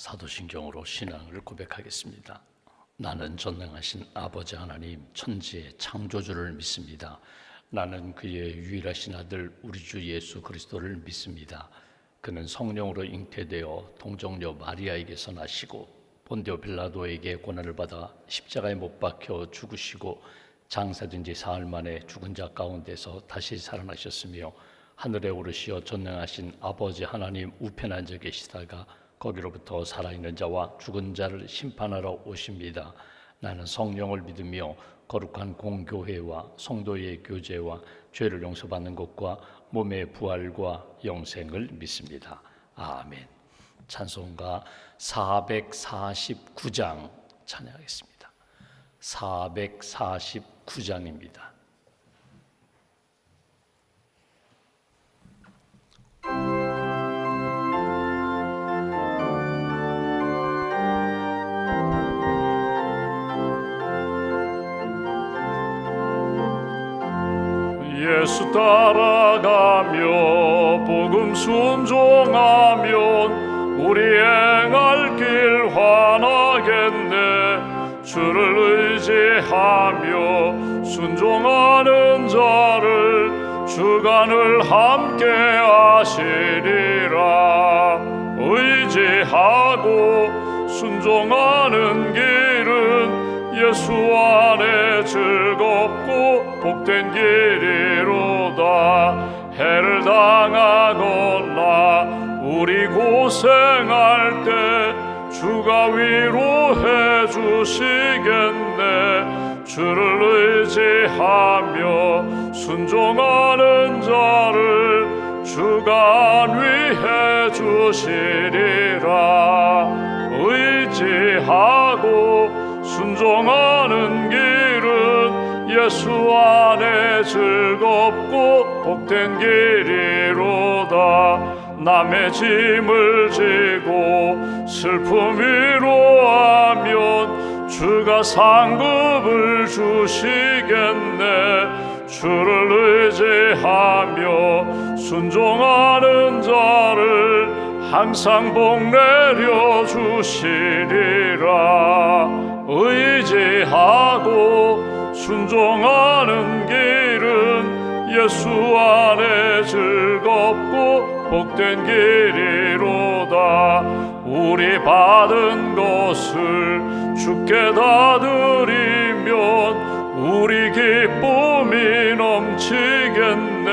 사도신경으로 신앙을 고백하겠습니다. 나는 전능하신 아버지 하나님 천지의 창조주를 믿습니다. 나는 그의 유일하신 아들 우리 주 예수 그리스도를 믿습니다. 그는 성령으로 잉태되어 동정녀 마리아에게서 나시고 본디오 빌라도에게 고난을 받아 십자가에 못 박혀 죽으시고 장사된 지 사흘 만에 죽은 자 가운데서 다시 살아나셨으며 하늘에 오르시어 전능하신 아버지 하나님 우편에 앉아 계시다가 거기로부터 살아있는 자와 죽은 자를 심판하러 오십니다. 나는 성령을 믿으며 거룩한 공교회와 성도의 교제와 죄를 용서받는 것과 몸의 부활과 영생을 믿습니다. 아멘. 찬송가 449장 찬양하겠습니다. 449장입니다. 예수 따라가며 복음 순종하면 우리 행할 길 환하겠네. 주를 의지하며 순종하는 자를 주간을 함께 하시리라. 의지하고 순종하는 길은 예수 안에 즐겁고 복된 길이로다. 해를 당하거나 우리 고생할 때 주가 위로해 주시겠네. 주를 의지하며 순종하는 자를 주가 안위해 주시리라. 의지하고 순종하는 길은 예수 안에 즐겁고 복된 길이로다. 남의 짐을 지고 슬픔 위로하면 주가 상급을 주시겠네. 주를 의지하며 순종하는 자를 항상 복내려 주시리라. 의지하고 순종하는 길은 예수 안에 즐겁고 복된 길이로다. 우리 받은 것을 주께 다 드리면 우리 기쁨이 넘치겠네.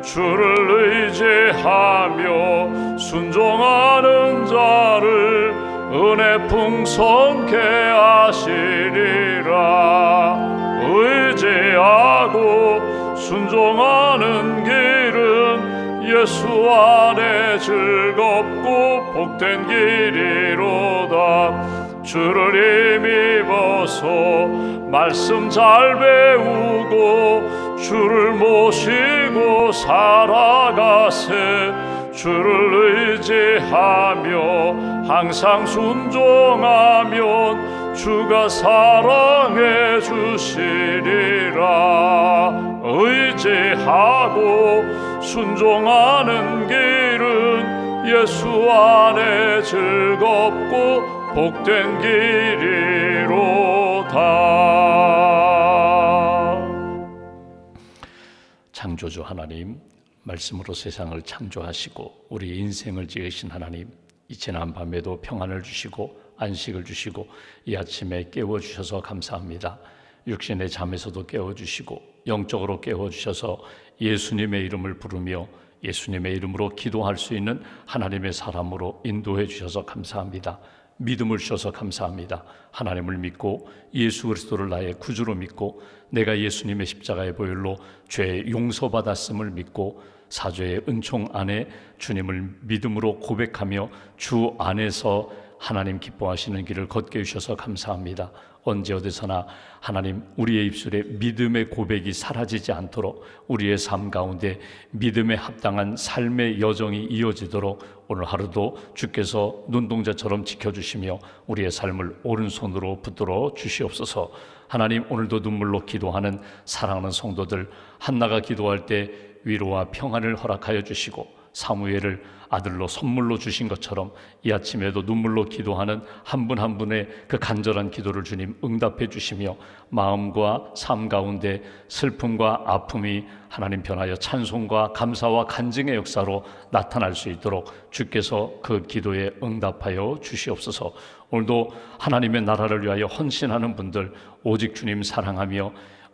주를 의지하며 순종하는 자를 은혜 풍성케 하시리라. 의지하고 순종하는 길은 예수 안에 즐겁고 복된 길이로다. 주를 힘입어서 말씀 잘 배우고 주를 모시고 살아가세. 주를 의지하며 항상 순종하면 주가 사랑해 주시리라. 의지하고 순종하는 길은 예수 안에 즐겁고 복된 길이로다. 창조주 하나님, 말씀으로 세상을 창조하시고 우리 인생을 지으신 하나님, 이 지난 밤에도 평안을 주시고 안식을 주시고 이 아침에 깨워주셔서 감사합니다. 육신의 잠에서도 깨워주시고 영적으로 깨워주셔서 예수님의 이름을 부르며 예수님의 이름으로 기도할 수 있는 하나님의 사람으로 인도해 주셔서 감사합니다. 믿음을 주셔서 감사합니다. 하나님을 믿고 예수 그리스도를 나의 구주로 믿고 내가 예수님의 십자가의 보혈로 죄 용서받았음을 믿고 사죄의 은총 안에 주님을 믿음으로 고백하며 주 안에서 하나님 기뻐하시는 길을 걷게 해주셔서 감사합니다. 언제 어디서나 하나님 우리의 입술에 믿음의 고백이 사라지지 않도록 우리의 삶 가운데 믿음에 합당한 삶의 여정이 이어지도록 오늘 하루도 주께서 눈동자처럼 지켜주시며 우리의 삶을 오른손으로 붙들어 주시옵소서. 하나님, 오늘도 눈물로 기도하는 사랑하는 성도들 한나가 기도할 때 위로와 평안을 허락하여 주시고 사무엘을 아들로 선물로 주신 것처럼 이 아침에도 눈물로 기도하는 한 분 한 분의 그 간절한 기도를 주님 응답해 주시며 마음과 삶 가운데 슬픔과 아픔이 하나님 변하여 찬송과 감사와 간증의 역사로 나타날 수 있도록 주께서 그 기도에 응답하여 주시옵소서. 오늘도 하나님의 나라를 위하여 헌신하는 분들, 오직 주님 사랑하며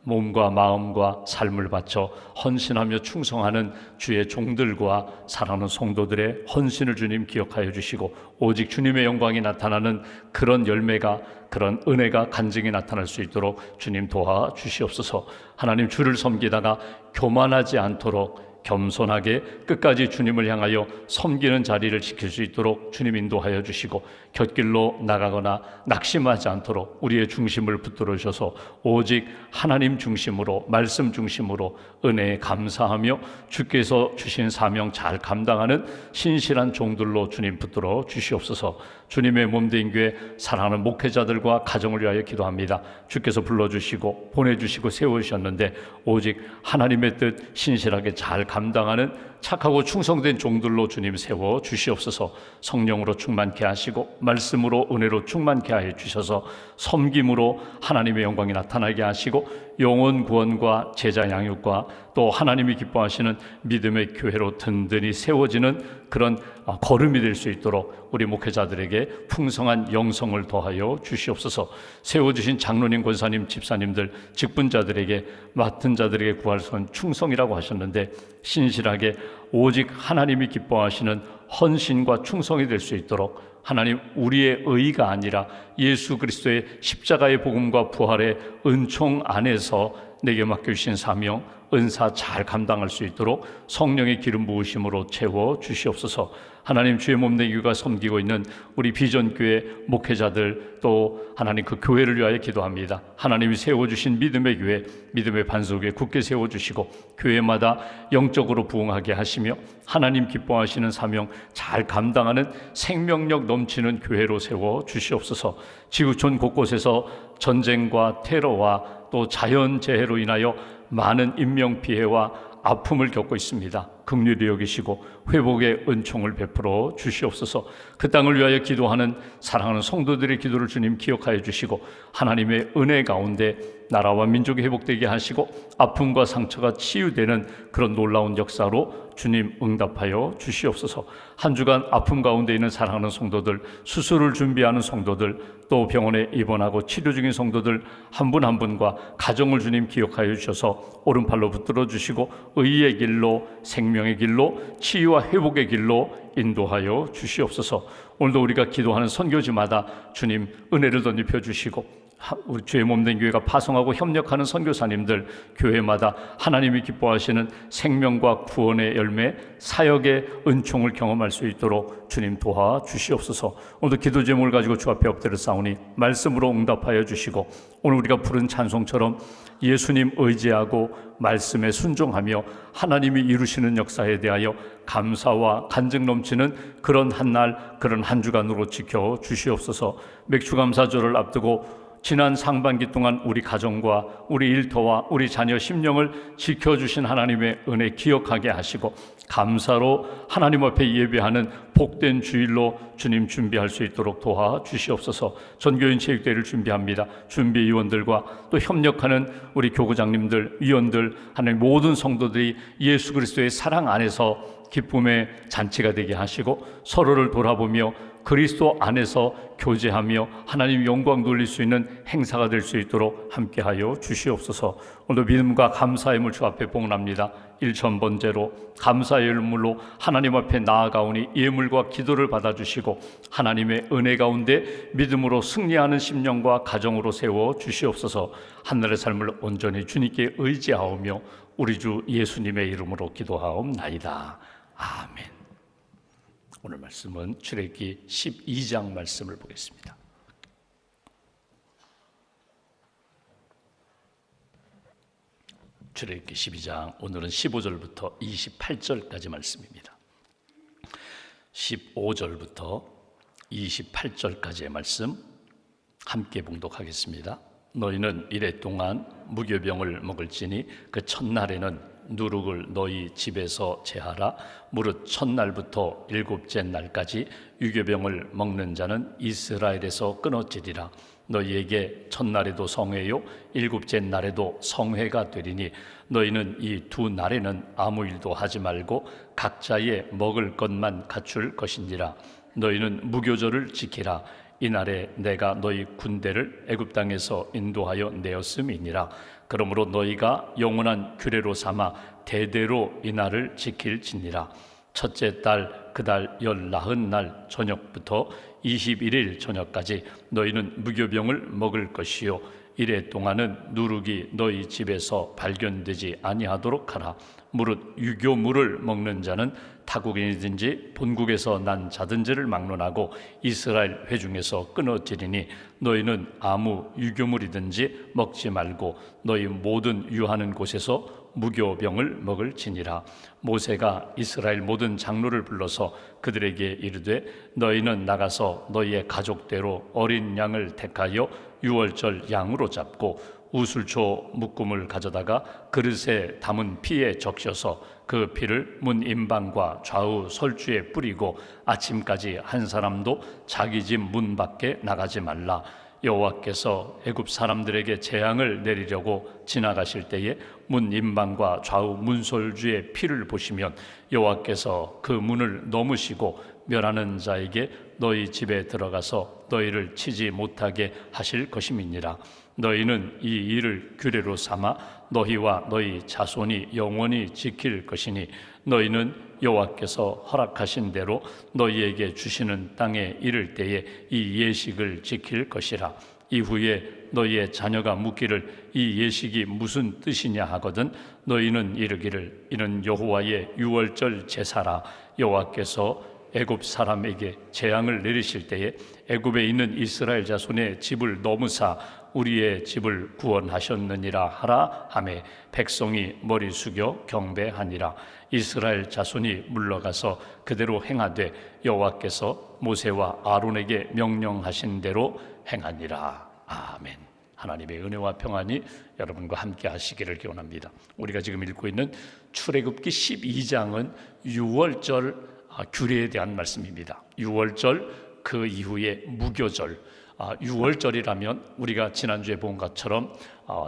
몸과 마음과 삶을 바쳐 헌신하며 충성하는 주의 종들과 사랑하는 성도들의 헌신을 주님 기억하여 주시고, 오직 주님의 영광이 나타나는 그런 열매가, 그런 은혜가, 간증이 나타날 수 있도록 주님 도와주시옵소서. 하나님, 주를 섬기다가 교만하지 않도록 겸손하게 끝까지 주님을 향하여 섬기는 자리를 지킬 수 있도록 주님 인도하여 주시고, 곁길로 나가거나 낙심하지 않도록 우리의 중심을 붙들어 주셔서 오직 하나님 중심으로, 말씀 중심으로 은혜에 감사하며 주께서 주신 사명 잘 감당하는 신실한 종들로 주님 붙들어 주시옵소서. 주님의 몸된 교회 사랑하는 목회자들과 가정을 위하여 기도합니다. 주께서 불러주시고 보내주시고 세우셨는데 오직 하나님의 뜻 신실하게 잘 감당하는 착하고 충성된 종들로 주님 세워 주시옵소서. 성령으로 충만케 하시고 말씀으로 은혜로 충만케 하여 주셔서 섬김으로 하나님의 영광이 나타나게 하시고 영혼 구원과 제자 양육과 또 하나님이 기뻐하시는 믿음의 교회로 든든히 세워지는 그런 걸음이 될 수 있도록 우리 목회자들에게 풍성한 영성을 더하여 주시옵소서. 세워주신 장로님, 권사님, 집사님들, 직분자들에게, 맡은 자들에게 구할선 충성이라고 하셨는데 신실하게 오직 하나님이 기뻐하시는 헌신과 충성이 될 수 있도록 하나님, 우리의 의가 아니라 예수 그리스도의 십자가의 복음과 부활의 은총 안에서 내게 맡겨주신 사명, 은사 잘 감당할 수 있도록 성령의 기름 부으심으로 채워 주시옵소서. 하나님, 주의 몸된 교회가 섬기고 있는 우리 비전교회 목회자들, 또 하나님 그 교회를 위하여 기도합니다. 하나님이 세워주신 믿음의 교회, 믿음의 반석에 굳게 세워주시고 교회마다 영적으로 부흥하게 하시며 하나님 기뻐하시는 사명 잘 감당하는 생명력 넘치는 교회로 세워 주시옵소서. 지구촌 곳곳에서 전쟁과 테러와 또 자연재해로 인하여 많은 인명피해와 아픔을 겪고 있습니다. 긍휼히 여기시고 회복의 은총을 베풀어 주시옵소서. 그 땅을 위하여 기도하는 사랑하는 성도들의 기도를 주님 기억하여 주시고 하나님의 은혜 가운데 나라와 민족이 회복되게 하시고 아픔과 상처가 치유되는 그런 놀라운 역사로 주님 응답하여 주시옵소서. 한 주간 아픔 가운데 있는 사랑하는 성도들, 수술을 준비하는 성도들, 또 병원에 입원하고 치료 중인 성도들 한 분 한 분과 가정을 주님 기억하여 주셔서 오른팔로 붙들어 주시고 의의 길로, 생명의 길로, 치유와 회복의 길로 인도하여 주시옵소서. 오늘도 우리가 기도하는 선교지마다 주님 은혜를 덧입혀 주시고 우리 주의 몸된 교회가 파송하고 협력하는 선교사님들 교회마다 하나님이 기뻐하시는 생명과 구원의 열매, 사역의 은총을 경험할 수 있도록 주님 도와주시옵소서. 오늘도 기도 제목을 가지고 주 앞에 엎드려 싸우니 말씀으로 응답하여 주시고 오늘 우리가 부른 찬송처럼 예수님 의지하고 말씀에 순종하며 하나님이 이루시는 역사에 대하여 감사와 간증 넘치는 그런 한 날, 그런 한 주간으로 지켜 주시옵소서. 맥주감사절을 앞두고 지난 상반기 동안 우리 가정과 우리 일터와 우리 자녀 심령을 지켜주신 하나님의 은혜 기억하게 하시고 감사로 하나님 앞에 예배하는 복된 주일로 주님 준비할 수 있도록 도와주시옵소서. 전교인 체육대회를 준비합니다. 준비위원들과 또 협력하는 우리 교구장님들, 위원들, 하나님 모든 성도들이 예수 그리스도의 사랑 안에서 기쁨의 잔치가 되게 하시고 서로를 돌아보며 그리스도 안에서 교제하며 하나님 영광 돌릴 수 있는 행사가 될 수 있도록 함께하여 주시옵소서. 오늘 믿음과 감사의 물 주 앞에 봉헌합니다. 1,000번째로 감사의 열물로 하나님 앞에 나아가오니 예물과 기도를 받아주시고 하나님의 은혜 가운데 믿음으로 승리하는 심령과 가정으로 세워 주시옵소서. 한날의 삶을 온전히 주님께 의지하오며 우리 주 예수님의 이름으로 기도하옵나이다. 아멘. 오늘 말씀은 출애굽기 12장 말씀을 보겠습니다. 출애굽기 12장 오늘은 15절부터 28절까지 말씀입니다. 15절부터 28절까지의 말씀 함께 봉독하겠습니다. 너희는 이래 동안 무교병을 먹을지니 그 첫날에는 누룩을 너희 집에서 제하라. 무릇 첫날부터 일곱째 날까지 유교병을 먹는 자는 이스라엘에서 끊어지리라. 너희에게 첫날에도 성회요 일곱째 날에도 성회가 되리니 너희는 이 두 날에는 아무 일도 하지 말고 각자의 먹을 것만 갖출 것이니라. 너희는 무교절을 지키라. 이날에 내가 너희 군대를 애굽 땅에서 인도하여 내었음이니라. 그러므로 너희가 영원한 규례로 삼아 대대로 이날을 지킬지니라. 첫째 달 그달 19날 저녁부터 21일 저녁까지 너희는 무교병을 먹을 것이요 이래 동안은 누룩이 너희 집에서 발견되지 아니하도록 하라. 무릇 유교물을 먹는 자는 타국인이든지 본국에서 난 자든지를 막론하고 이스라엘 회중에서 끊어지리니 너희는 아무 유교물이든지 먹지 말고 너희 모든 유하는 곳에서 무교병을 먹을지니라. 모세가 이스라엘 모든 장로를 불러서 그들에게 이르되 너희는 나가서 너희의 가족대로 어린 양을 택하여 유월절 양으로 잡고 우슬초 묶음을 가져다가 그릇에 담은 피에 적셔서 그 피를 문 임방과 좌우 설주에 뿌리고 아침까지 한 사람도 자기 집 문 밖에 나가지 말라. 여호와께서 애굽 사람들에게 재앙을 내리려고 지나가실 때에 문 임방과 좌우 문설주의 피를 보시면 여호와께서 그 문을 넘으시고 멸하는 자에게 너희 집에 들어가서 너희를 치지 못하게 하실 것임이니라. 너희는 이 일을 규례로 삼아 너희와 너희 자손이 영원히 지킬 것이니 너희는 여호와께서 허락하신 대로 너희에게 주시는 땅에 이를 때에 이 예식을 지킬 것이라. 이후에 너희의 자녀가 묻기를 이 예식이 무슨 뜻이냐 하거든 너희는 이르기를 이는 여호와의 유월절 제사라. 여호와께서 애굽 사람에게 재앙을 내리실 때에 애굽에 있는 이스라엘 자손의 집을 넘으사 우리의 집을 구원하셨느니라 하라 하매 백성이 머리 숙여 경배하니라. 이스라엘 자손이 물러가서 그대로 행하되 여호와께서 모세와 아론에게 명령하신 대로 행하니라. 아멘. 하나님의 은혜와 평안이 여러분과 함께 하시기를 기원합니다. 우리가 지금 읽고 있는 출애굽기 12장은 유월절 규례에 대한 말씀입니다. 유월절 그 이후에 무교절. 유월절이라면 우리가 지난주에 본 것처럼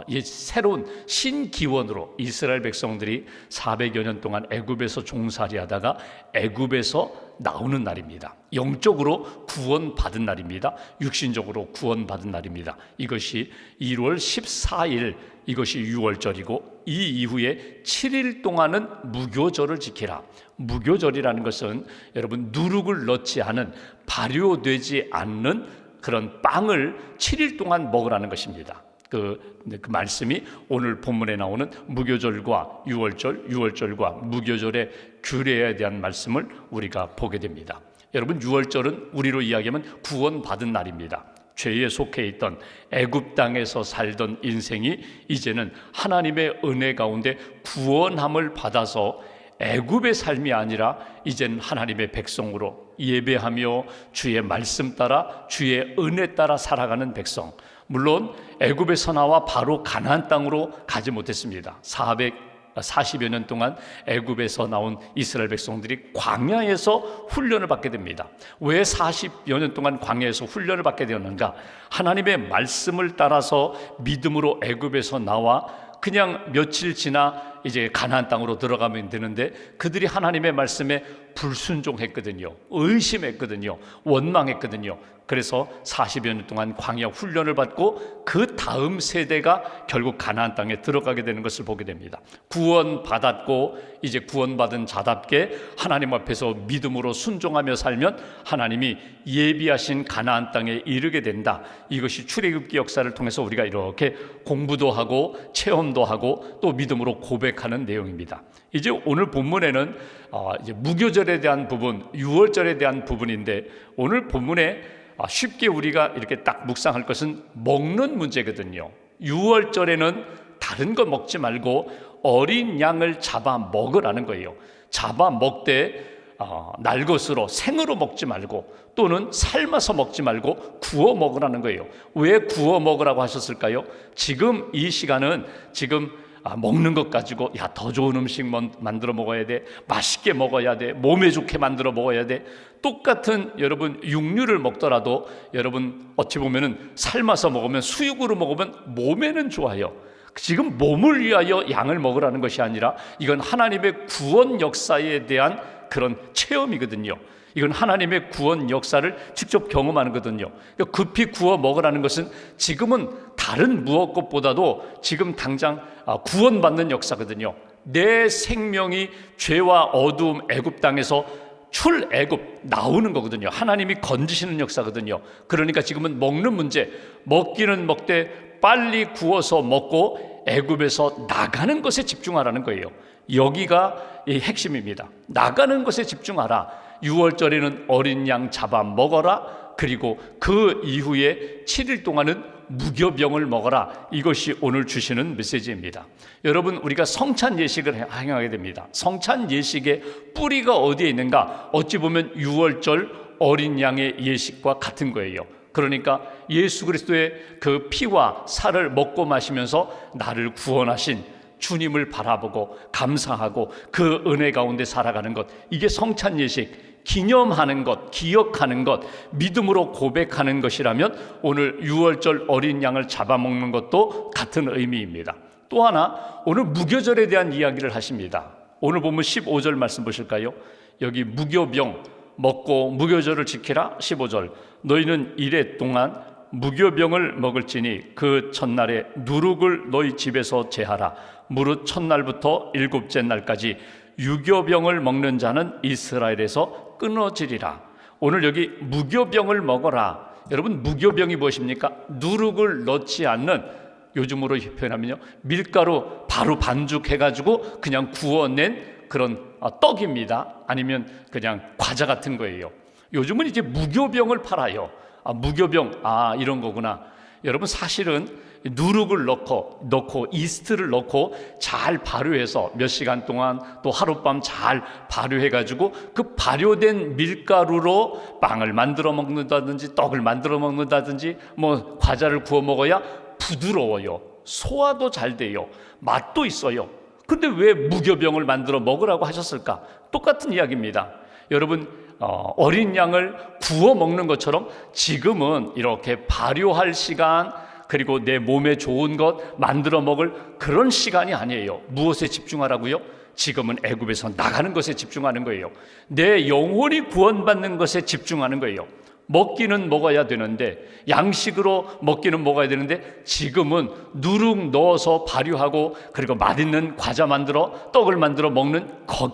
이 새로운 신기원으로 이스라엘 백성들이 400여 년 동안 애굽에서 종살이하다가 애굽에서 나오는 날입니다. 영적으로 구원받은 날입니다. 육신적으로 구원받은 날입니다. 이것이 1월 14일 이것이 유월절이고 이 이후에 7일 동안은 무교절을 지키라. 무교절이라는 것은 여러분 누룩을 넣지 않은 발효되지 않는 그런 빵을 7일 동안 먹으라는 것입니다. 그 말씀이 오늘 본문에 나오는 무교절과 유월절과 무교절의 규례에 대한 말씀을 우리가 보게 됩니다. 여러분 유월절은 우리로 이야기하면 구원받은 날입니다. 죄에 속해 있던 애굽 땅에서 살던 인생이 이제는 하나님의 은혜 가운데 구원함을 받아서 애굽의 삶이 아니라 이제는 하나님의 백성으로 예배하며 주의 말씀 따라 주의 은혜 따라 살아가는 백성. 물론 애굽에서 나와 바로 가나안 땅으로 가지 못했습니다. 440여 년 동안 애굽에서 나온 이스라엘 백성들이 광야에서 훈련을 받게 됩니다. 왜 40여 년 동안 광야에서 훈련을 받게 되었는가? 하나님의 말씀을 따라서 믿음으로 애굽에서 나와 그냥 며칠 지나 이제 가나안 땅으로 들어가면 되는데 그들이 하나님의 말씀에 불순종했거든요. 의심했거든요. 원망했거든요. 그래서 40여 년 동안 광야 훈련을 받고 그 다음 세대가 결국 가나안 땅에 들어가게 되는 것을 보게 됩니다. 구원받았고 이제 구원받은 자답게 하나님 앞에서 믿음으로 순종하며 살면 하나님이 예비하신 가나안 땅에 이르게 된다. 이것이 출애굽기 역사를 통해서 우리가 이렇게 공부도 하고 체험도 하고 또 믿음으로 고백하는 내용입니다. 이제 오늘 본문에는 이제 무교절에 대한 부분, 유월절에 대한 부분인데 오늘 본문에 쉽게 우리가 이렇게 딱 묵상할 것은 먹는 문제거든요. 유월절에는 다른 거 먹지 말고 어린 양을 잡아 먹으라는 거예요. 잡아 먹되 날 것으로 생으로 먹지 말고 또는 삶아서 먹지 말고 구워 먹으라는 거예요. 왜 구워 먹으라고 하셨을까요? 지금 이 시간은 지금 먹는 것 가지고 더 좋은 음식 만들어 먹어야 돼, 맛있게 먹어야 돼, 몸에 좋게 만들어 먹어야 돼. 똑같은 여러분 육류를 먹더라도 여러분 어찌 보면은 삶아서 먹으면, 수육으로 먹으면 몸에는 좋아요. 지금 몸을 위하여 양을 먹으라는 것이 아니라 이건 하나님의 구원 역사에 대한 그런 체험이거든요. 이건 하나님의 구원 역사를 직접 경험하는 거거든요. 급히 구워 먹으라는 것은 지금은 다른 무엇 것보다도 지금 당장 구원받는 역사거든요. 내 생명이 죄와 어두움 애굽 땅에서 출애굽 나오는 거거든요. 하나님이 건지시는 역사거든요. 그러니까 지금은 먹는 문제, 먹기는 먹되 빨리 구워서 먹고 애굽에서 나가는 것에 집중하라는 거예요. 여기가 이 핵심입니다. 나가는 것에 집중하라. 6월절에는 어린 양 잡아 먹어라. 그리고 그 이후에 7일 동안은 무교병을 먹어라. 이것이 오늘 주시는 메시지입니다. 여러분, 우리가 성찬 예식을 행하게 됩니다. 성찬 예식의 뿌리가 어디에 있는가? 어찌 보면 6월절 어린 양의 예식과 같은 거예요. 그러니까 예수 그리스도의 그 피와 살을 먹고 마시면서 나를 구원하신 주님을 바라보고 감사하고 그 은혜 가운데 살아가는 것, 이게 성찬 예식, 기념하는 것, 기억하는 것, 믿음으로 고백하는 것이라면 오늘 6월절 어린 양을 잡아먹는 것도 같은 의미입니다. 또 하나, 오늘 무교절에 대한 이야기를 하십니다. 오늘 보면 15절 말씀 보실까요? 여기 무교병 먹고 무교절을 지키라. 15절, 너희는 이래 동안 무교병을 먹을지니 그 첫날에 누룩을 너희 집에서 제하라. 무릇 첫날부터 일곱째 날까지 유교병을 먹는 자는 이스라엘에서 끊어지리라. 오늘 여기 무교병을 먹어라. 여러분, 무교병이 무엇입니까? 누룩을 넣지 않는, 요즘으로 표현하면요, 밀가루 바로 반죽해가지고 그냥 구워낸 그런 떡입니다. 아니면 그냥 과자 같은 거예요. 요즘은 이제 무교병을 팔아요. 무교병, 이런 거구나. 여러분, 사실은 누룩을 넣고 이스트를 넣고 잘 발효해서 몇 시간 동안 또 하룻밤 잘 발효해가지고 그 발효된 밀가루로 빵을 만들어 먹는다든지 떡을 만들어 먹는다든지 뭐 과자를 구워 먹어야 부드러워요. 소화도 잘 돼요. 맛도 있어요. 근데 왜 무교병을 만들어 먹으라고 하셨을까? 똑같은 이야기입니다. 여러분, 어린 양을 구워 먹는 것처럼 지금은 이렇게 발효할 시간, 그리고 내 몸에 좋은 것 만들어 먹을 그런 시간이 아니에요. 무엇에 집중하라고요? 지금은 애굽에서 나가는 것에 집중하는 거예요. 내 영혼이 구원받는 것에 집중하는 거예요. 먹기는 먹어야 되는데, 양식으로 먹기는 먹어야 되는데 지금은 누룩 넣어서 발효하고 그리고 맛있는 과자 만들어 떡을 만들어 먹는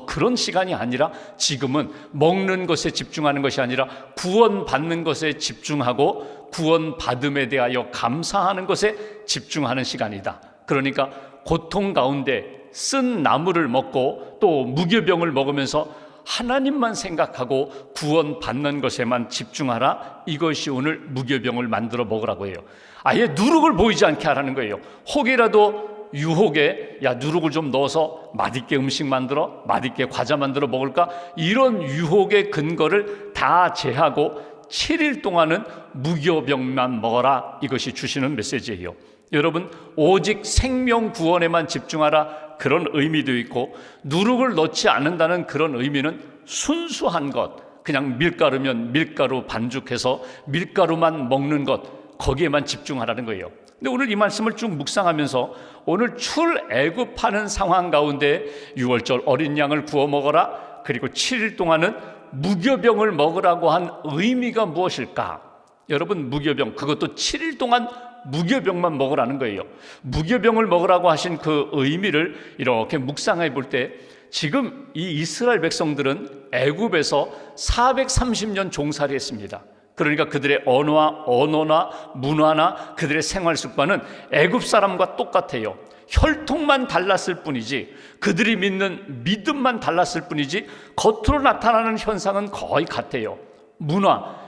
그런 시간이 아니라 지금은 먹는 것에 집중하는 것이 아니라 구원받는 것에 집중하고 구원받음에 대하여 감사하는 것에 집중하는 시간이다. 그러니까 고통 가운데 쓴 나물을 먹고 또 무교병을 먹으면서 하나님만 생각하고 구원받는 것에만 집중하라. 이것이 오늘 무교병을 만들어 먹으라고 해요. 아예 누룩을 보이지 않게 하라는 거예요. 혹이라도 유혹에 누룩을 좀 넣어서 맛있게 음식 만들어, 맛있게 과자 만들어 먹을까? 이런 유혹의 근거를 다 제하고 7일 동안은 무교병만 먹어라. 이것이 주시는 메시지예요. 여러분, 오직 생명 구원에만 집중하라. 그런 의미도 있고, 누룩을 넣지 않는다는 그런 의미는 순수한 것, 그냥 밀가루면 밀가루 반죽해서 밀가루만 먹는 것, 거기에만 집중하라는 거예요. 근데 오늘 이 말씀을 쭉 묵상하면서 오늘 출애굽하는 상황 가운데 6월절 어린 양을 구워 먹어라, 그리고 7일 동안은 무교병을 먹으라고 한 의미가 무엇일까? 여러분, 무교병, 그것도 7일 동안 무교병만 먹으라는 거예요. 무교병을 먹으라고 하신 그 의미를 이렇게 묵상해 볼 때, 지금 이 이스라엘 백성들은 애굽에서 430년 종살이 했습니다. 그러니까 그들의 언어나 문화나 그들의 생활 습관은 애굽 사람과 똑같아요. 혈통만 달랐을 뿐이지, 그들이 믿는 믿음만 달랐을 뿐이지 겉으로 나타나는 현상은 거의 같아요.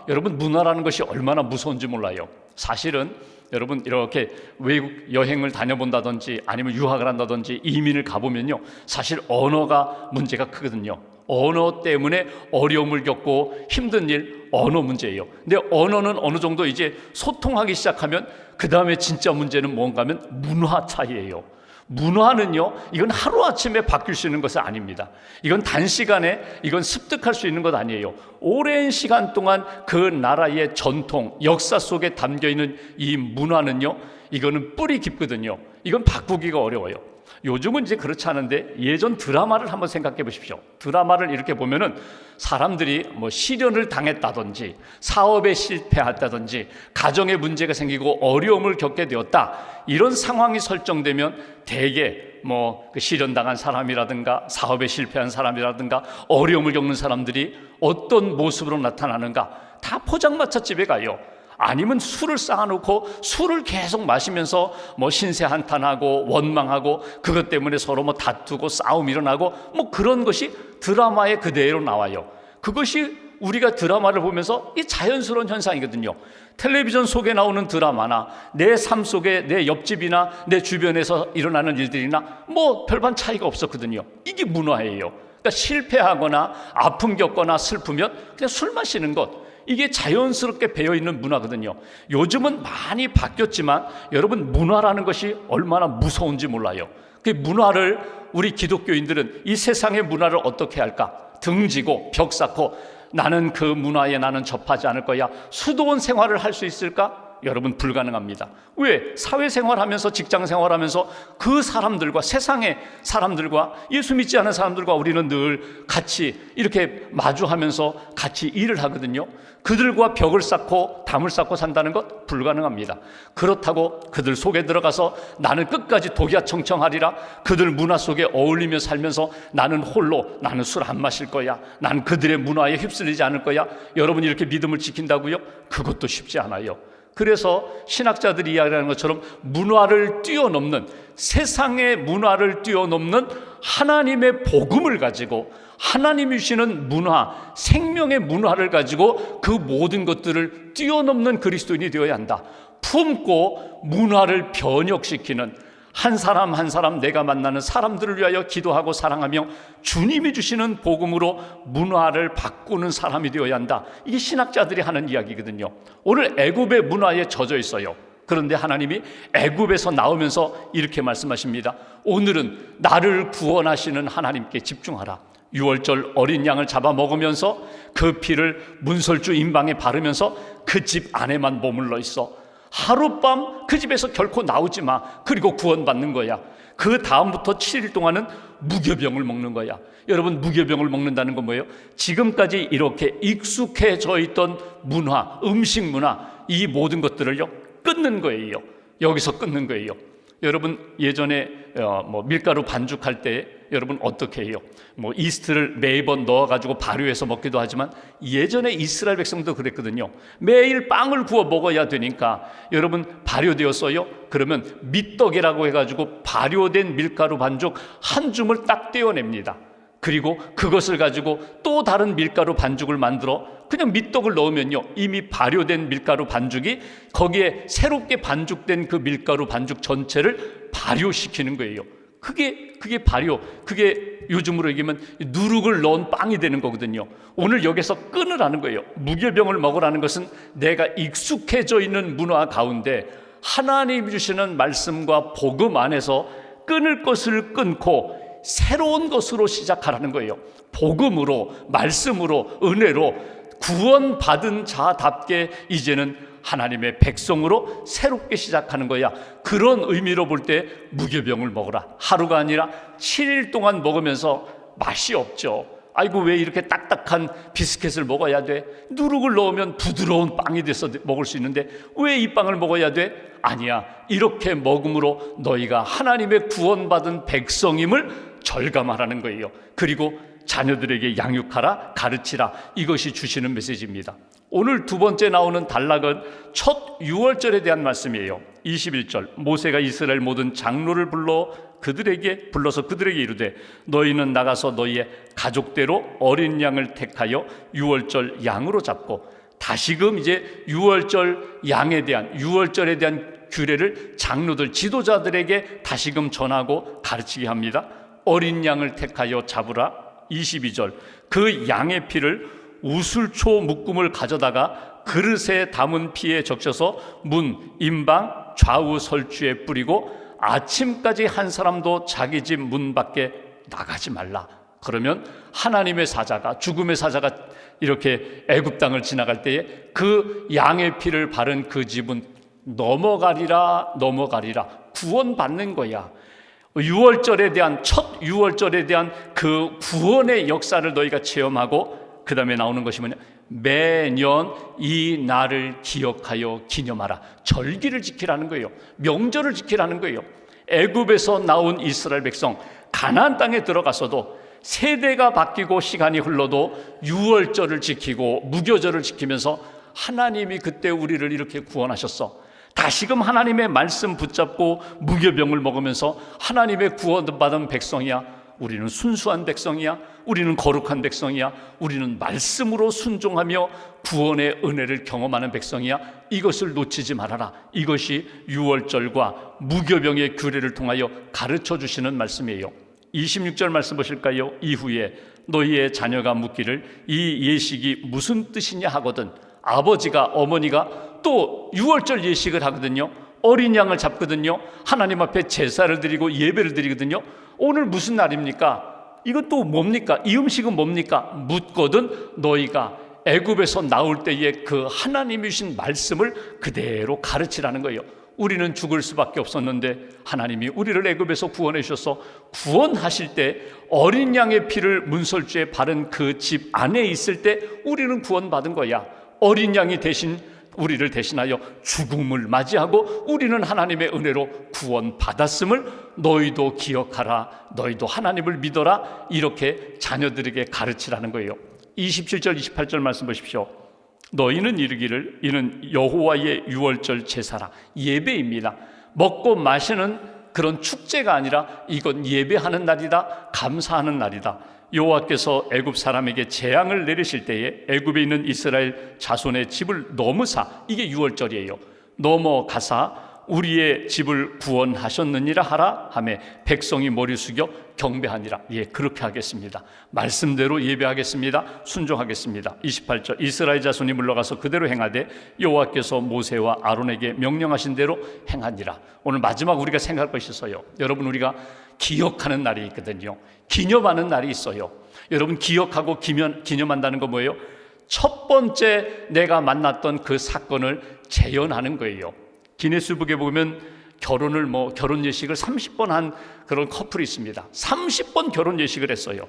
여러분, 문화라는 것이 얼마나 무서운지 몰라요. 사실은 여러분, 이렇게 외국 여행을 다녀본다든지 아니면 유학을 한다든지 이민을 가보면요, 사실 언어가 문제가 크거든요. 언어 때문에 어려움을 겪고 힘든 일, 언어 문제예요. 근데 언어는 어느 정도 이제 소통하기 시작하면 그 다음에 진짜 문제는 뭔가 하면 문화 차이예요. 문화는요, 이건 하루아침에 바뀔 수 있는 것은 아닙니다. 이건 단시간에 이건 습득할 수 있는 것 아니에요. 오랜 시간 동안 그 나라의 전통, 역사 속에 담겨있는 이 문화는요, 이거는 뿌리 깊거든요. 이건 바꾸기가 어려워요. 요즘은 이제 그렇지 않은데 예전 드라마를 한번 생각해 보십시오. 드라마를 이렇게 보면은 사람들이 뭐 시련을 당했다든지 사업에 실패했다든지 가정에 문제가 생기고 어려움을 겪게 되었다, 이런 상황이 설정되면 대개 뭐 그 시련당한 사람이라든가 사업에 실패한 사람이라든가 어려움을 겪는 사람들이 어떤 모습으로 나타나는가, 다 포장마차 집에 가요. 아니면 술을 쌓아놓고 술을 계속 마시면서 뭐 신세한탄하고 원망하고 그것 때문에 서로 뭐 다투고 싸움 일어나고 뭐 그런 것이 드라마에 그대로 나와요. 그것이 우리가 드라마를 보면서 이 자연스러운 현상이거든요. 텔레비전 속에 나오는 드라마나 내 삶 속에 내 옆집이나 내 주변에서 일어나는 일들이나 뭐 별반 차이가 없었거든요. 이게 문화예요. 그러니까 실패하거나 아픔 겪거나 슬프면 그냥 술 마시는 것, 이게 자연스럽게 배어있는 문화거든요. 요즘은 많이 바뀌었지만 여러분, 문화라는 것이 얼마나 무서운지 몰라요. 그 문화를 우리 기독교인들은 이 세상의 문화를 어떻게 할까? 등지고 벽 쌓고 나는 그 문화에 나는 접하지 않을 거야, 수도원 생활을 할 수 있을까? 여러분, 불가능합니다. 왜? 사회생활하면서 직장생활하면서 그 사람들과, 세상의 사람들과, 예수 믿지 않은 사람들과 우리는 늘 같이 이렇게 마주하면서 같이 일을 하거든요. 그들과 벽을 쌓고 담을 쌓고 산다는 것 불가능합니다. 그렇다고 그들 속에 들어가서 나는 끝까지 독야청청하리라, 그들 문화 속에 어울리며 살면서 나는 홀로, 나는 술 안 마실 거야, 나는 그들의 문화에 휩쓸리지 않을 거야, 여러분이 이렇게 믿음을 지킨다고요? 그것도 쉽지 않아요. 그래서 신학자들이 이야기하는 것처럼 문화를 뛰어넘는, 세상의 문화를 뛰어넘는 하나님의 복음을 가지고, 하나님이 주시는 문화, 생명의 문화를 가지고 그 모든 것들을 뛰어넘는 그리스도인이 되어야 한다. 품고 문화를 변혁시키는, 한 사람 한 사람 내가 만나는 사람들을 위하여 기도하고 사랑하며 주님이 주시는 복음으로 문화를 바꾸는 사람이 되어야 한다. 이게 신학자들이 하는 이야기거든요. 오늘 애굽의 문화에 젖어 있어요. 그런데 하나님이 애굽에서 나오면서 이렇게 말씀하십니다. 오늘은 나를 구원하시는 하나님께 집중하라. 유월절 어린 양을 잡아먹으면서 그 피를 문설주 임방에 바르면서 그 집 안에만 머물러 있어. 하룻밤 그 집에서 결코 나오지 마. 그리고 구원받는 거야. 그 다음부터 7일 동안은 무교병을 먹는 거야. 여러분, 무교병을 먹는다는 건 뭐예요? 지금까지 이렇게 익숙해져 있던 문화, 음식 문화, 이 모든 것들을요 끊는 거예요. 여기서 끊는 거예요. 여러분, 예전에 뭐 밀가루 반죽할 때 여러분 어떻게 해요? 뭐 이스트를 매번 넣어가지고 발효해서 먹기도 하지만 예전에 이스라엘 백성도 그랬거든요. 매일 빵을 구워 먹어야 되니까 여러분, 발효되었어요? 그러면 밑떡이라고 해가지고 발효된 밀가루 반죽 한 줌을 딱 떼어냅니다. 그리고 그것을 가지고 또 다른 밀가루 반죽을 만들어 그냥 밑떡을 넣으면요, 이미 발효된 밀가루 반죽이 거기에 새롭게 반죽된 그 밀가루 반죽 전체를 발효시키는 거예요. 그게 발효, 그게 요즘으로 얘기하면 누룩을 넣은 빵이 되는 거거든요. 오늘 여기서 끊으라는 거예요. 무교병을 먹으라는 것은 내가 익숙해져 있는 문화 가운데 하나님이 주시는 말씀과 복음 안에서 끊을 것을 끊고 새로운 것으로 시작하라는 거예요. 복음으로, 말씀으로, 은혜로 구원받은 자답게 이제는 하나님의 백성으로 새롭게 시작하는 거야. 그런 의미로 볼 때 무교병을 먹어라. 하루가 아니라 7일 동안 먹으면서 맛이 없죠. 아이고, 왜 이렇게 딱딱한 비스켓을 먹어야 돼? 누룩을 넣으면 부드러운 빵이 돼서 먹을 수 있는데 왜 이 빵을 먹어야 돼? 아니야, 이렇게 먹음으로 너희가 하나님의 구원받은 백성임을 절감하라는 거예요. 그리고 자녀들에게 양육하라, 가르치라. 이것이 주시는 메시지입니다. 오늘 두 번째 나오는 단락은 첫 유월절에 대한 말씀이에요. 21절, 모세가 이스라엘 모든 장로를 불러서 그들에게 이르되 너희는 나가서 너희의 가족대로 어린 양을 택하여 유월절 양으로 잡고, 다시금 이제 유월절에 대한 규례를 장로들, 지도자들에게 다시금 전하고 가르치게 합니다. 어린 양을 택하여 잡으라. 22절, 그 양의 피를 우슬초 묶음을 가져다가 그릇에 담은 피에 적셔서 문, 임방, 좌우 설주에 뿌리고 아침까지 한 사람도 자기 집 문 밖에 나가지 말라. 그러면 하나님의 사자가, 죽음의 사자가 이렇게 애굽 땅을 지나갈 때에 그 양의 피를 바른 그 집은 넘어가리라 구원받는 거야. 유월절에 대한, 첫 유월절에 대한 그 구원의 역사를 너희가 체험하고, 그 다음에 나오는 것이 뭐냐, 매년 이 날을 기억하여 기념하라. 절기를 지키라는 거예요. 명절을 지키라는 거예요. 애굽에서 나온 이스라엘 백성, 가나안 땅에 들어가서도 세대가 바뀌고 시간이 흘러도 유월절을 지키고 무교절을 지키면서 하나님이 그때 우리를 이렇게 구원하셨어. 다시금 하나님의 말씀 붙잡고 무교병을 먹으면서 하나님의 구원받은 백성이야. 우리는 순수한 백성이야. 우리는 거룩한 백성이야. 우리는 말씀으로 순종하며 구원의 은혜를 경험하는 백성이야. 이것을 놓치지 말아라. 이것이 유월절과 무교병의 규례를 통하여 가르쳐 주시는 말씀이에요. 26절 말씀 보실까요? 이후에 너희의 자녀가 묻기를 이 예식이 무슨 뜻이냐 하거든. 아버지가, 어머니가 또 유월절 예식을 하거든요. 어린 양을 잡거든요. 하나님 앞에 제사를 드리고 예배를 드리거든요. 오늘 무슨 날입니까? 이건 또 뭡니까? 이 음식은 뭡니까? 묻거든 너희가 애굽에서 나올 때에 그 하나님이 주신 말씀을 그대로 가르치라는 거예요. 우리는 죽을 수밖에 없었는데 하나님이 우리를 애굽에서 구원해 주셔서 구원하실 때 어린 양의 피를 문설주에 바른 그 집 안에 있을 때 우리는 구원받은 거야. 어린 양이 대신 우리를 대신하여 죽음을 맞이하고 우리는 하나님의 은혜로 구원받았음을 너희도 기억하라. 너희도 하나님을 믿어라. 이렇게 자녀들에게 가르치라는 거예요. 27절 28절 말씀 보십시오. 너희는 이르기를 이는 여호와의 유월절 제사라. 예배입니다. 먹고 마시는 그런 축제가 아니라 이건 예배하는 날이다. 감사하는 날이다. 여호와께서 애굽 사람에게 재앙을 내리실 때에 애굽에 있는 이스라엘 자손의 집을 넘으사, 이게 유월절이에요. 넘어가사 우리의 집을 구원하셨느니라 하라 하매 백성이 머리 숙여 경배하니라. 예, 그렇게 하겠습니다. 말씀대로 예배하겠습니다. 순종하겠습니다. 28절 이스라엘 자손이 물러가서 그대로 행하되 여호와께서 모세와 아론에게 명령하신 대로 행하니라. 오늘 마지막 우리가 생각할 것이 있어요. 여러분, 우리가 기억하는 날이 있거든요. 기념하는 날이 있어요. 여러분, 기억하고 기념한다는 거 뭐예요? 첫 번째 내가 만났던 그 사건을 재현하는 거예요. 기네스북에 보면 결혼 예식을 30번 한 그런 커플이 있습니다. 30번 결혼 예식을 했어요.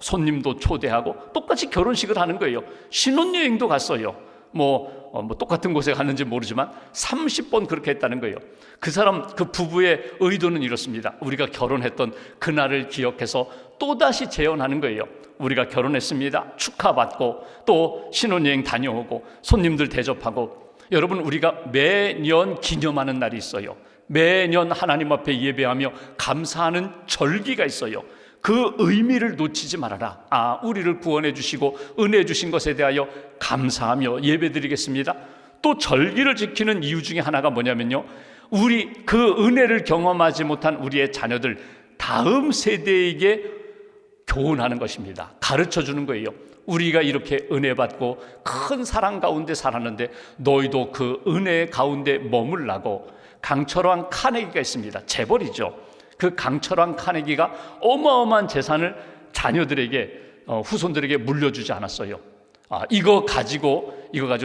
손님도 초대하고 똑같이 결혼식을 하는 거예요. 신혼여행도 갔어요. 똑같은 곳에 갔는지 모르지만 30번 그렇게 했다는 거예요. 그 부부의 의도는 이렇습니다. 우리가 결혼했던 그날을 기억해서 또다시 재현하는 거예요. 우리가 결혼했습니다. 축하받고 또 신혼여행 다녀오고 손님들 대접하고. 여러분, 우리가 매년 기념하는 날이 있어요. 매년 하나님 앞에 예배하며 감사하는 절기가 있어요. 그 의미를 놓치지 말아라. 우리를 구원해 주시고 은혜 주신 것에 대하여 감사하며 예배드리겠습니다. 또 절기를 지키는 이유 중에 하나가 뭐냐면요, 우리 그 은혜를 경험하지 못한 우리의 자녀들, 다음 세대에게 교훈하는 것입니다. 가르쳐 주는 거예요. 우리가 이렇게 은혜 받고 큰 사랑 가운데 살았는데 너희도 그 은혜 가운데 머물라고. 강철왕 카네기가 있습니다. 재벌이죠. 그 강철왕 카네기가 어마어마한 재산을 자녀들에게, 후손들에게 물려주지 않았어요. 이거 가지고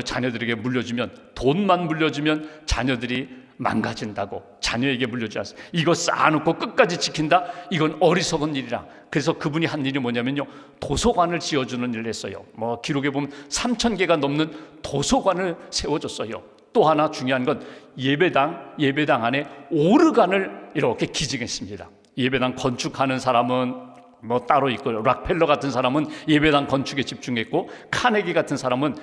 자녀들에게 물려주면, 돈만 물려주면 자녀들이 망가진다고 자녀에게 물려주지 않았어요. 이거 쌓아놓고 끝까지 지킨다? 이건 어리석은 일이라. 그래서 그분이 한 일이 뭐냐면요, 도서관을 지어주는 일을 했어요. 기록에 보면 3,000개가 넘는 도서관을 세워줬어요. 또 하나 중요한 건 예배당 안에 오르간을 이렇게 기증했습니다. 예배당 건축하는 사람은 따로 있고, 락펠러 같은 사람은 예배당 건축에 집중했고, 카네기 같은 사람은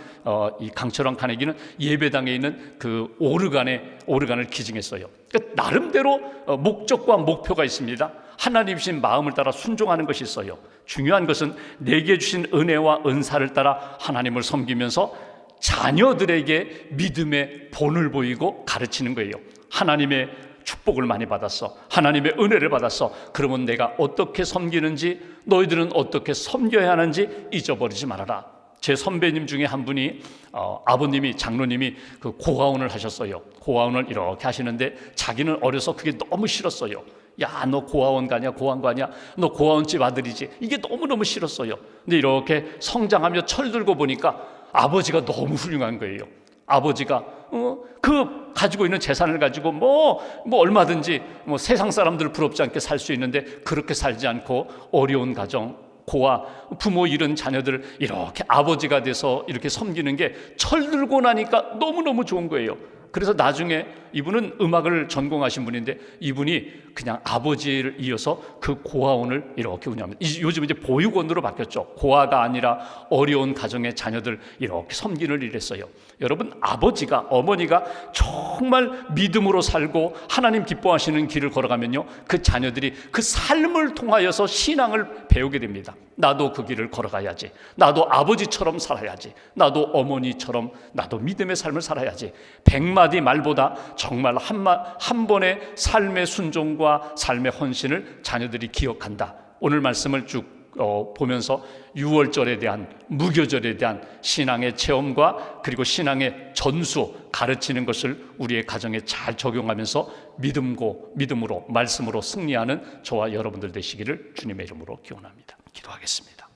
이 강철왕 카네기는 예배당에 있는 그 오르간을 기증했어요. 그러니까 나름대로 목적과 목표가 있습니다. 하나님 주신 마음을 따라 순종하는 것이 있어요. 중요한 것은 내게 주신 은혜와 은사를 따라 하나님을 섬기면서 자녀들에게 믿음의 본을 보이고 가르치는 거예요. 하나님의 축복을 많이 받았어. 하나님의 은혜를 받았어. 그러면 내가 어떻게 섬기는지, 너희들은 어떻게 섬겨야 하는지 잊어버리지 말아라. 제 선배님 중에 한 분이 아버님이 장로님이 그 고아원을 하셨어요. 고아원을 이렇게 하시는데 자기는 어려서 그게 너무 싫었어요. 야, 너 고아원 가냐, 고아원 가냐, 너 고아원집 아들이지. 이게 너무너무 싫었어요. 근데 이렇게 성장하며 철들고 보니까 아버지가 너무 훌륭한 거예요. 아버지가 그 가지고 있는 재산을 가지고 뭐 얼마든지 세상 사람들 부럽지 않게 살 수 있는데 그렇게 살지 않고 어려운 가정, 고아, 부모 잃은 자녀들 이렇게 아버지가 돼서 이렇게 섬기는 게 철들고 나니까 너무너무 좋은 거예요. 그래서 나중에 이분은 음악을 전공하신 분인데 이분이 그냥 아버지를 이어서 그 고아원을 이렇게 운영합니다. 요즘 이제 보육원으로 바뀌었죠. 고아가 아니라 어려운 가정의 자녀들 이렇게 섬기는 일을 했어요. 여러분, 아버지가, 어머니가 정말 믿음으로 살고 하나님 기뻐하시는 길을 걸어가면요, 그 자녀들이 그 삶을 통하여서 신앙을 배우게 됩니다. 나도 그 길을 걸어가야지, 나도 아버지처럼 살아야지, 나도 어머니처럼 나도 믿음의 삶을 살아야지. 100마디 말보다 정말 한 번의 삶의 순종과 삶의 헌신을 자녀들이 기억한다. 오늘 말씀을 쭉 보면서 유월절에 대한, 무교절에 대한 신앙의 체험과 그리고 신앙의 전수 가르치는 것을 우리의 가정에 잘 적용하면서 믿음으로 말씀으로 승리하는 저와 여러분들 되시기를 주님의 이름으로 기원합니다. 기도하겠습니다.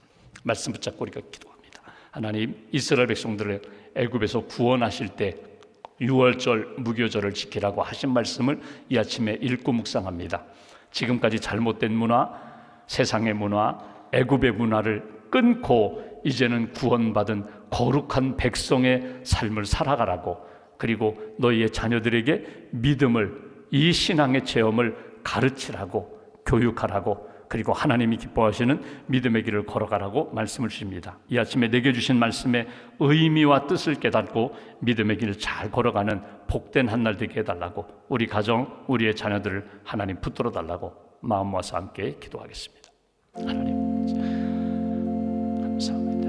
말씀 붙잡고 우리가 기도합니다. 하나님, 이스라엘 백성들을 애굽에서 구원하실 때 유월절, 무교절을 지키라고 하신 말씀을 이 아침에 읽고 묵상합니다. 지금까지 잘못된 문화, 세상의 문화, 애굽의 문화를 끊고 이제는 구원받은 거룩한 백성의 삶을 살아가라고, 그리고 너희의 자녀들에게 믿음을, 이 신앙의 체험을 가르치라고, 교육하라고, 그리고 하나님이 기뻐하시는 믿음의 길을 걸어가라고 말씀을 주십니다. 이 아침에 내게 주신 말씀의 의미와 뜻을 깨닫고 믿음의 길을 잘 걸어가는 복된 한 날 되게 해달라고, 우리 가정, 우리의 자녀들을 하나님 붙들어 달라고 마음 모아서 함께 기도하겠습니다. 하나님 감사합니다.